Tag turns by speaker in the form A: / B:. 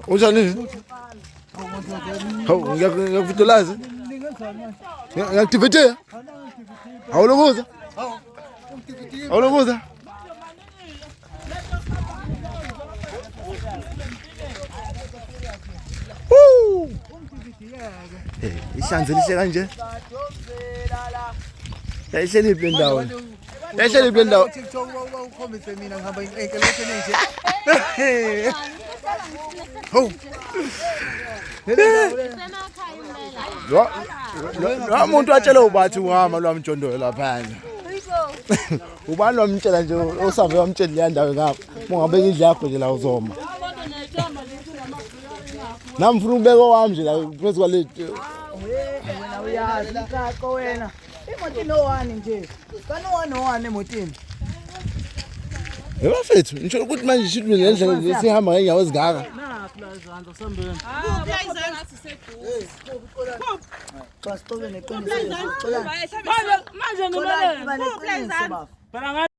A: Unjani? Hawu ngiyakuvutelaza. Ngiyaktivate. Awulokuza? Awulokuza? Ihlanze lihle kanje. Yayihleli le ndawo. Yayihleli le ndawo.
B: Ukhombise mina ngihamba enkelete nje.
A: Ho. Lo muntu atshela ubathi uhamba lwamjondolo lapha. Ubani lwamtshela nje osambe wamtshela le ndawo ngapha. Mongabeka indlu yakho nje la uzoma. Namfuna ubeka wami nje la phezu kwale.
B: Wena uyazi ngakho wena. Imoto no-1 nje. Kano-1 emotini.
A: Bafethu, ngisho ukuthi manje shitwe ngendlela lesihamba ngenyawo ezingaka.
B: Izandla sambeni. Izandla siseduze. Basiqobe neqiniso.
C: Manje ngibale.